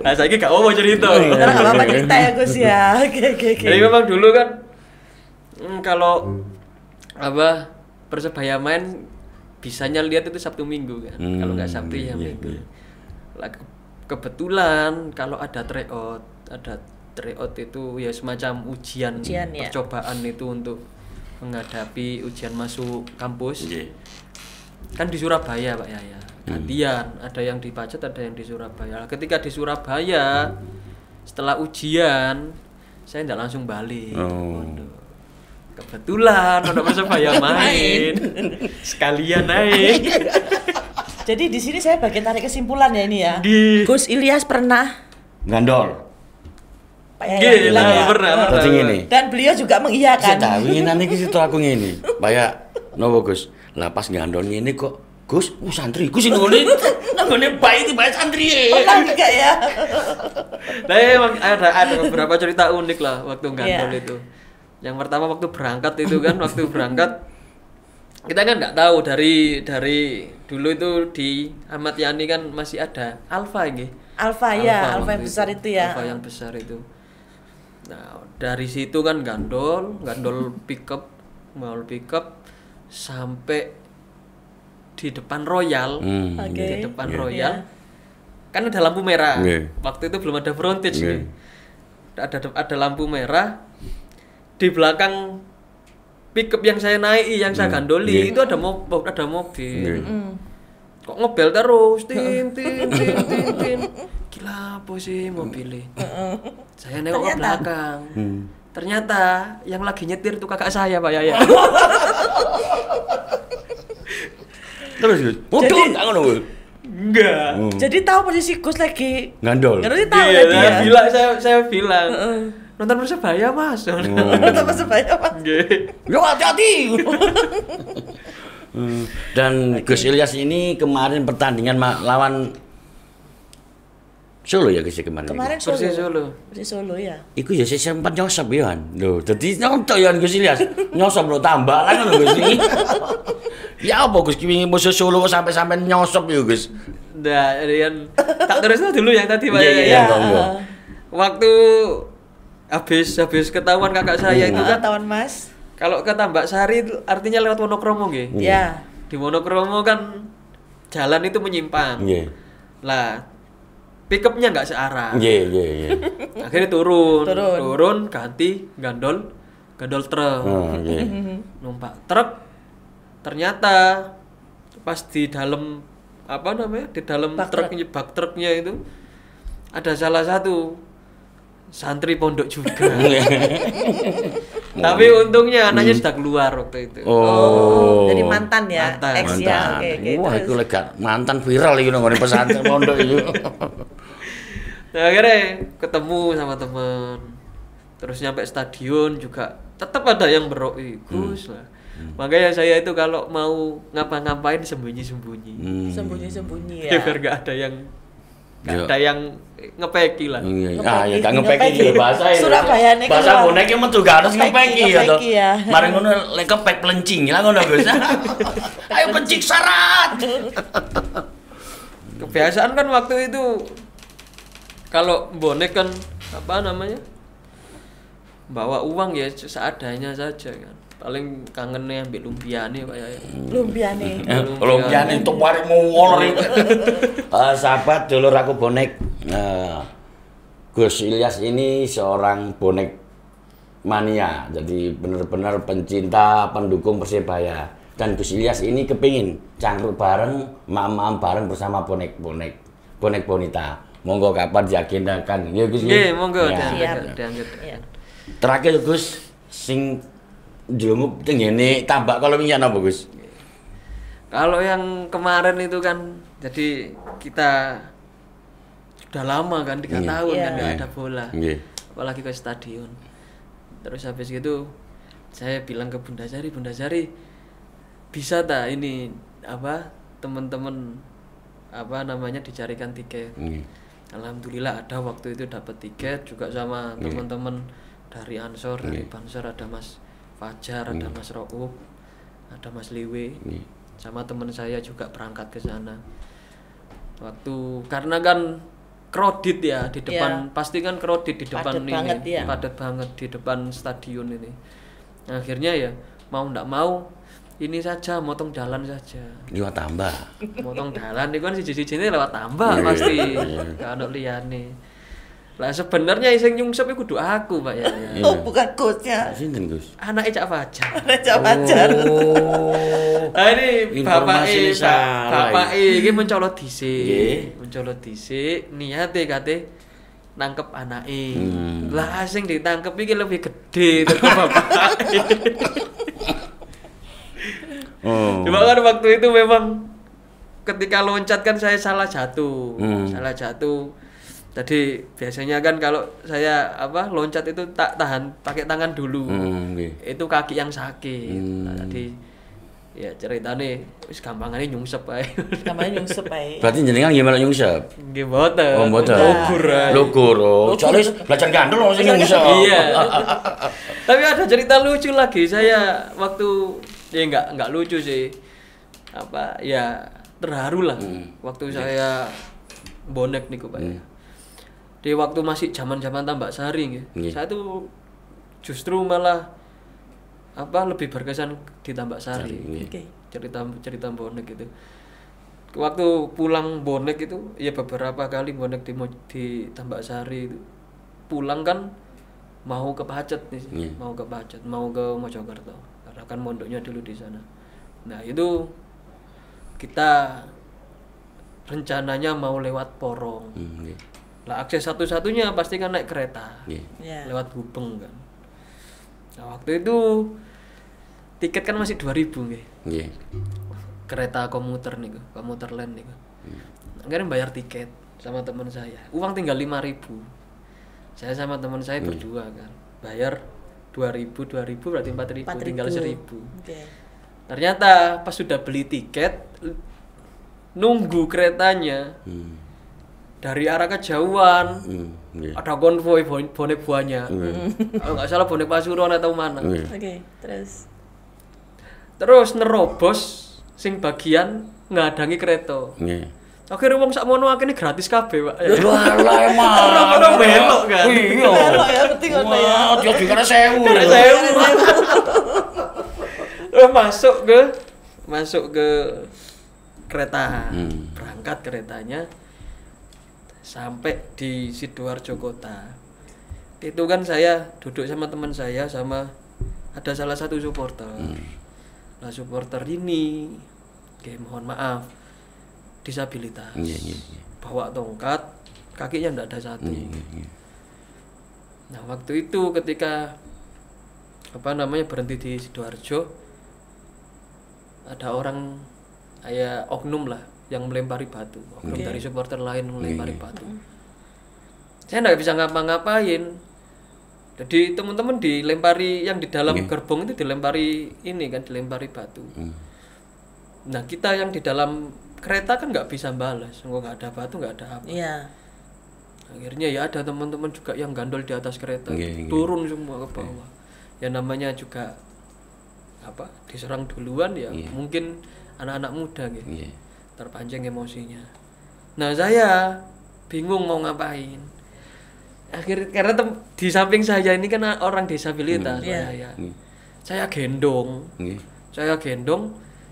Nah saiki gak mau cerita. Apa cerita ya Gus ya. Oke. Jadi memang dulu kan kalau Persebaya main bisanya lihat itu Sabtu Minggu kan. Kalau nggak Sabtu ya Minggu. Lah kebetulan kalau ada tryout itu ya semacam ujian percobaan itu untuk menghadapi ujian masuk kampus. Kan di Surabaya Pak Yaya. Gantian, ada yang di Pacet, ada yang di Surabaya. Ketika di Surabaya setelah ujian saya tidak langsung balik. Kebetulan ada Persebaya main sekalian naik. Jadi di sini saya bagian tarik kesimpulan ya ini ya. Nggih. Gus Ilyas pernah Gandol. Pak Yaya bilang ya. pernah. Dadi ngene. Dan beliau juga Sik mengiyakan. ta winginan iki situ aku ngene. Kayak nopo Gus? Lah pas gandol ngene kok Gus, santri Gus ngene. Nggone bayi iki bayi santri. Pernah juga ya. Nah, emang ada beberapa cerita unik lah waktu gandol Iya. itu. Yang pertama waktu berangkat itu kan, waktu berangkat kita kan nggak tahu dari dulu itu di Ahmad Yani kan masih ada Alfa ini. Alfa ya, Alfa waktu yang besar itu ya. Alfa yang besar itu. Nah, dari situ kan gandol pickup sampai di depan Royal. Oke. Di depan Iya. Royal. Kan ada lampu merah. Iya. Waktu itu belum ada frontage Iya. nih. Ada lampu merah. Di belakang pickup yang saya naiki, yang saya gandoli, itu ada mobil. Kok ngebel terus, tin. Gila apa sih mobilnya? Saya nengok ke belakang. Ternyata yang lagi nyetir itu kakak saya, Pak Yaya. Terus Gus. Waduh, enggak ngono Gus. Enggak. Jadi tahu posisi Gus lagi Gandol. Ngerti tahu Iya, tadi ya. saya bilang. Nonton Persebaya, Mas. Nonton Persebaya Mas. Nggih. Yo hati-hati. Dan Gus Ilyas ini kemarin pertandingan lawan Solo ya Gus ya kemarin. Kemarin Persis Solo. Solo. Persis Solo ya. Iku ya saya sempat nyosop ya kan. Loh, dadi nyontok ya Gus Ilyas. Nyosop lo tambalan lho Gus iki. Ya apa Gus wingi musuh Solo sampai nyosop ya Gus. Nah, Rian tak terusnya dulu yang tadi Pak Iya, Yaya. iya, monggo. Waktu habis ketahuan kakak saya itu kan Tahun Mas. kalau ke Tambak Sari itu artinya lewat Wonokromo nggih. Ya. Di Wonokromo kan jalan itu menyimpang. Nggih. Lah pickupnya nggak searah. Nggih. Akhirnya turun ganti gandol truk. Oh, nggih. Numpak truk ternyata pas di dalam apa namanya? Di dalam bak truknya itu ada salah satu santri pondok juga. Tapi untungnya anaknya sudah keluar waktu itu. Oh. Jadi mantan ya, Mantan. ex ya. Oke, Wah, terus. iku lega mantan viral iki nang ngene pesantren pondok iki. Nah, akhirnya ketemu sama teman. Terus nyampe stadion juga tetap ada yang beroi Gus lah. Makanya saya itu kalau mau ngapa-ngapain sembunyi-sembunyi. Sembunyi-sembunyi Ya ya. biar gak ada yang Yo. ngepeki lah. Ah, ya gak ngepeki iki bahasa ini. Surabaya nih Bahasa keluar. bonek metu gak harus ngepeki ya to. Ngepeki ya. Mari ngono lek kepek pelencing lah ngono Gus. Ayo pencik syarat. Kebiasaan kan waktu itu kalau bonek kan apa namanya? Bawa uang ya seadanya saja kan. Paling kangennya ambil lumpia nih Pak Yaya. Lumpia nih. Lumpiane itu warek mau ngolor iki. Sahabat dulur aku bonek. Gus Ilyas ini seorang bonek mania. Jadi benar-benar pencinta, pendukung Persebaya. Dan Gus Ilyas ini kepingin cangkruk bareng, mam-mam bareng bersama bonek bonita. Monggo kapan diagendakan. Ya Gus. Nggih, monggo Ya. diangkat. Iya. Terakhir Gus sing jlungup teng ngene Tambak kalau wingi apa Gus? Kalau yang kemarin itu kan jadi kita sudah lama kan 3 tahun Iya. kan nggak ada bola. Nggih. Apalagi ke stadion. Terus habis gitu saya bilang ke Bunda Sari bisa tak ini apa teman-teman apa namanya dicarikan tiket. Alhamdulillah ada waktu itu dapat tiket juga sama teman-teman dari Ansor, dari Bansor, ada Mas Fajar, ada Mas Roub, ada Mas Liwe, sama teman saya juga berangkat ke sana. Waktu karena kan kredit ya di depan, pasti kan kredit di depan Padat ini, banget ya. padat banget di depan stadion ini. Akhirnya ya mau ndak mau ini saja, motong jalan saja. Liwat tambah. Motong dalan itu kan siji-sijine lewat tambak pasti. Gak ono liyane. Lah sebenarnya sing nyungsep iku kudu aku, Pak ya. Oh, bukan Gusnya. Sinten Gus? Anake Cak Fajar. Raja Fajar. Nah ini Informasi bapake salah bapake iki mencolot dhisik. Nggih. Mencolot dhisik, niate kate nangkep anake. Lah sing ditangkep iki lebih gede teko bapake. Oh. Cuma kan waktu itu memang ketika loncat kan saya salah jatuh. Salah jatuh. Tadi biasanya kan kalau saya loncat itu tak tahan pakai tangan dulu. Itu kaki yang sakit. Nah, tadi ya ceritanya wis gampangane nyungsep ae. Gampangane nyungsep ae. Berarti jenengan gimana nyungsep? Nggih mboten. Oh, mboten. Lugur. Soalnya belajar gandul langsung nyungsep. Iya. Tapi ada cerita lucu lagi. Saya waktu enggak lucu sih. Ya terharu lah. Waktu saya bonek niku, Pak. Di waktu masih zaman-zaman Tambak Sari saya tuh justru malah lebih berkesan di Tambak Sari. Cerita bonek itu. Waktu pulang bonek itu ya beberapa kali bonek di Tambak Sari itu. Pulang kan mau ke Pacet nih, mau ke Pacet, mau ke Mojokerto. Karena kan mondoknya dulu di sana. Nah, itu kita rencananya mau lewat Porong. Lah akses satu-satunya pasti kan naik kereta. Lewat Gubeng kan. Nah, waktu itu tiket kan masih 2.000 nggih. Kereta komuter niku, komuter lain niku. Akhirnya bayar tiket sama teman saya. Uang tinggal 5.000. Saya sama teman saya berdua kan. Bayar 2.000 berarti 4.000 tinggal 1.000. Ternyata pas sudah beli tiket nunggu keretanya. Dari arah kejauhan ada konvoi bonek banyak. Kalau nggak salah bonek Pasuruan atau mana. Terus nerobos sing bagian ngadangi kereta. Akhirnya wong sakmono akene gratis kabeh, Pak. Walah emang. Ora belok kan. Iya. Belok ya penting ngono ya. Dia juga 1.000. Masuk ke kereta. Berangkat keretanya. Sampai di Sidoarjo kota. Itu kan saya duduk sama teman saya sama ada salah satu supporter. Nah, supporter ini mohon maaf disabilitas. Bawa tongkat, kakinya enggak ada satu. Nah, waktu itu ketika berhenti di Sidoarjo ada orang oknum lah yang melempari batu. Oknum dari supporter lain melempari batu. Saya enggak bisa ngapa-ngapain. Jadi teman-teman dilempari yang di dalam gerbong itu dilempari batu. Nah, kita yang di dalam kereta kan nggak bisa balas, nggak ada batu, nggak ada apa. Akhirnya ya ada teman-teman juga yang gandol di atas kereta, turun semua ke bawah. Ya namanya juga diserang duluan ya, mungkin anak-anak muda gitu. Terpancing emosinya. Nah, saya bingung mau ngapain. Karena di samping saya ini kan orang disabilitas. Saya gendong.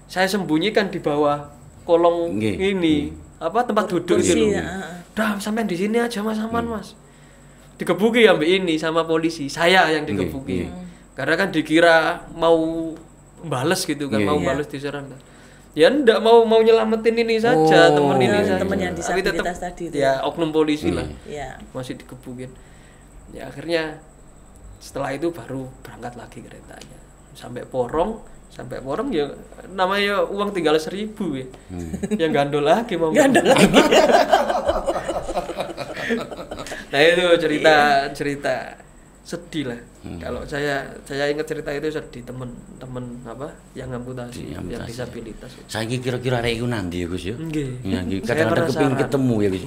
Saya sembunyikan di bawah kolong ini. Tempat duduk gitu. Dah, sampean di sini aja Mas, aman Mas. Digebuki ambek ini sama polisi. Saya yang digebuki. Karena kan dikira mau bales gitu kan, mau bales diserang. Ya ndak mau nyelamatin ini saja, teman ini saja. Teman yang disabilitas tadi itu. Ya oknum polisi lah. Masih digebukin. Ya akhirnya setelah itu baru berangkat lagi keretanya. Sampai Porong ya namanya uang tinggal 1.000 ya. Yang gandol lagi mau. Nah, itu cerita sedih lah. Kalau saya ingat cerita itu sedih, teman-teman yang amputasi, yang disabilitas. Saiki kira-kira arek iku nanti ya Gus ya? Nggih. Kadang-kadang kepengin ketemu ya Gus.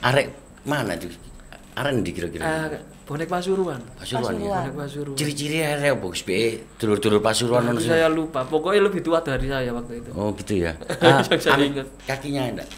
Arek mana tuh? Arek ndi kira-kira? Bonek Pasuruan. Bonek Pasuruan. Ciri-ciri arek apa Gus? Dulur-dulur Pasuruan ono. Saya lupa. Pokoknya lebih tua dari saya waktu itu. Oh, gitu ya. Saya ingat. Kakinya enggak?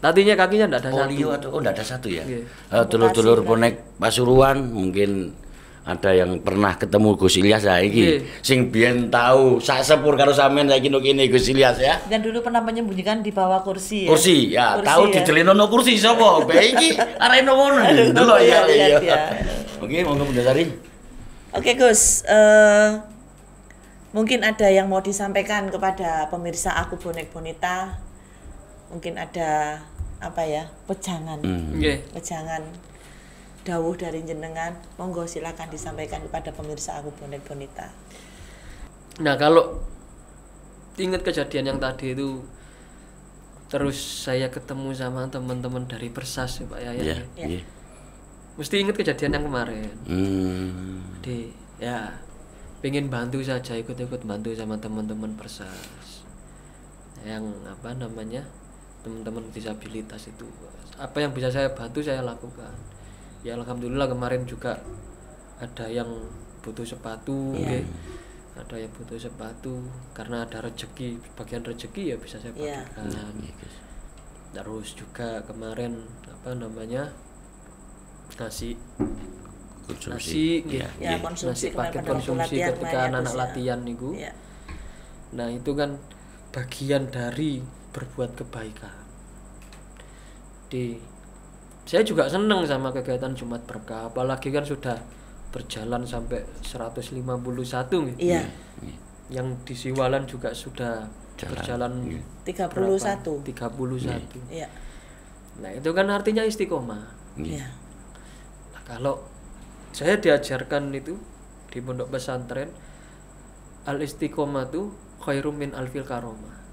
Tadinya kakinya enggak ada polio satu. Enggak ada satu ya? Dulur-dulur bonek Pasuruan mungkin ada yang pernah ketemu Gus Ilyas saiki. Sing biyen tahu sak sepur karo sampean saiki kene Gus Ilyas ya. Dan dulu pernah menyembunyikan di bawah kursi ya. Kursi, tahu dijelenono kursi sapa? Bae iki arek ngono. Delok ya. Oke, monggo Bundasari. Oke, Gus. Mungkin ada yang mau disampaikan kepada pemirsa Aku Bonek Bonita. Mungkin ada pejangan. Pejangan dawuh dari jenengan, monggo silakan disampaikan kepada pemirsa Aku Bonek Bonita. Nah, kalau ingat kejadian yang tadi itu, terus saya ketemu sama teman-teman dari Persas ya Pak Yaya. Mesti ingat kejadian yang kemarin. Ya pengen bantu saja, ikut-ikut bantu sama teman-teman Persas yang apa namanya, teman-teman disabilitas itu. Apa yang bisa saya bantu saya lakukan. Ya alhamdulillah kemarin juga ada yang butuh sepatu, ada yang butuh sepatu karena ada rezeki, bagian rezeki ya bisa saya bagikan. Terus juga kemarin apa namanya, nasi konsumsi paket konsumsi ketika anak-anak latihan niku. Nah itu kan bagian dari berbuat kebaikan. Saya juga senang sama kegiatan Jumat Berkah, apalagi kan sudah berjalan sampai 151 gitu. Yang di Siwalan juga sudah berjalan 31. Nah itu kan artinya istiqomah. Nah, kalau saya diajarkan itu di pondok pesantren, al istiqomah itu khairum min alfil karomah.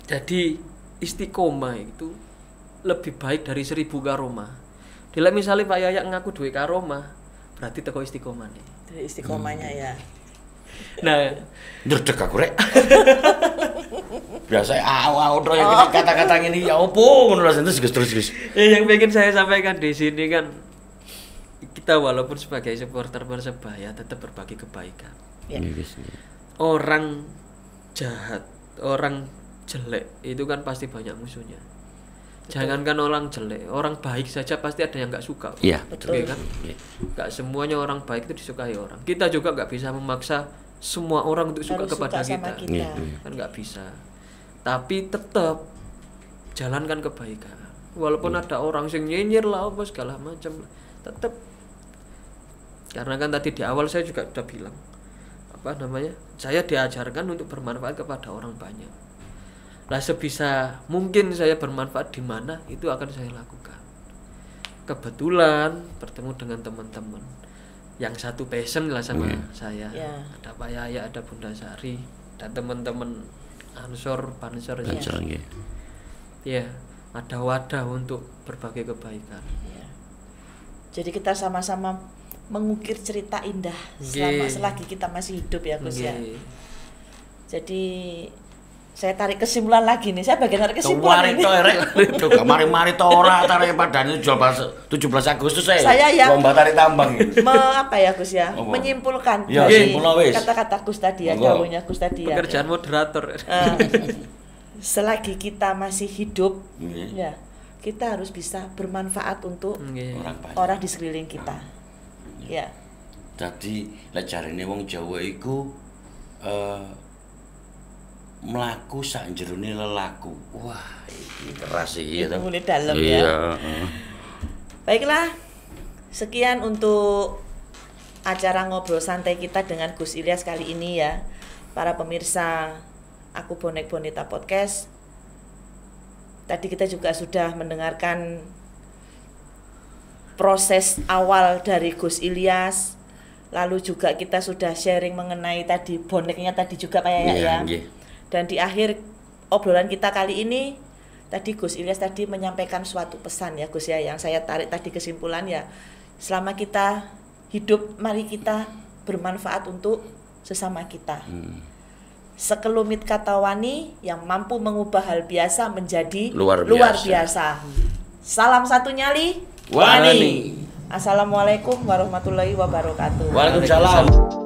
Jadi istiqomah itu lebih baik dari 1000 karomah. Bila misalnya Pak Yaya ngaku duwe karomah, berarti teko istiqomah nih. Dari istiqomahnya ya. Nah, ndredeg aku rek. Biasa awak yang kata-kata ini ya opo ngono terus. Ya, yang pengen saya sampaikan di sini kan, kita walaupun sebagai supporter Persebaya tetap berbagi kebaikan. Orang jahat, orang jelek itu kan pasti banyak musuhnya. Jangankan orang jelek, orang baik saja pasti ada yang nggak suka. Iya, betul kan? Nggak semuanya orang baik itu disukai orang. Kita juga nggak bisa memaksa semua orang untuk suka kepada kita. Kan nggak bisa. Tapi tetap jalankan kebaikan. Walaupun ada orang yang nyinyir lah apa segala macam, tetap. Karena kan tadi di awal saya juga udah bilang, apa namanya? Saya diajarkan untuk bermanfaat kepada orang banyak. Lah sebisa mungkin saya bermanfaat di mana itu akan saya lakukan. Kebetulan bertemu dengan teman-teman yang satu passion lah sama saya. Ada Pak Yaya, ada Bunda Sari, dan teman-teman Ansor, Pansor. Ya, ada wadah untuk berbagai kebaikan. Jadi kita sama-sama mengukir cerita indah selagi kita masih hidup ya Gus ya. Jadi saya tarik kesimpulan lagi nih, saya bagian tarik kesimpulan ini. Mari-mari to ora tarik padane 17 Agustus saya yang lomba tarik tambang. Apa ya Gus ya? Menyimpulkan dari kata-kata Gus tadi ya, dawuhnya Gus tadi ya. Pekerjaan moderator. Selagi kita masih hidup ya, kita harus bisa bermanfaat untuk orang di sekeliling kita. Ya. Jadi lek jarine wong Jawa iku melaku sak jerone lelaku. Wah, iki keras iki ya. Mulai dalam ya. Baiklah. Sekian untuk acara ngobrol santai kita dengan Gus Ilyas kali ini ya. Para pemirsa Aku Bonek Bonita Podcast. Tadi kita juga sudah mendengarkan proses awal dari Gus Ilyas. Lalu juga kita sudah sharing mengenai tadi boneknya tadi juga Pak Yaya ya. Dan di akhir obrolan kita kali ini tadi Gus Ilyas tadi menyampaikan suatu pesan ya Gus ya, yang saya tarik tadi kesimpulan ya, selama kita hidup mari kita bermanfaat untuk sesama kita. Sekelumit kata wani yang mampu mengubah hal biasa menjadi luar biasa. Salam satu nyali wani. Assalamualaikum warahmatullahi wabarakatuh. Waalaikumsalam.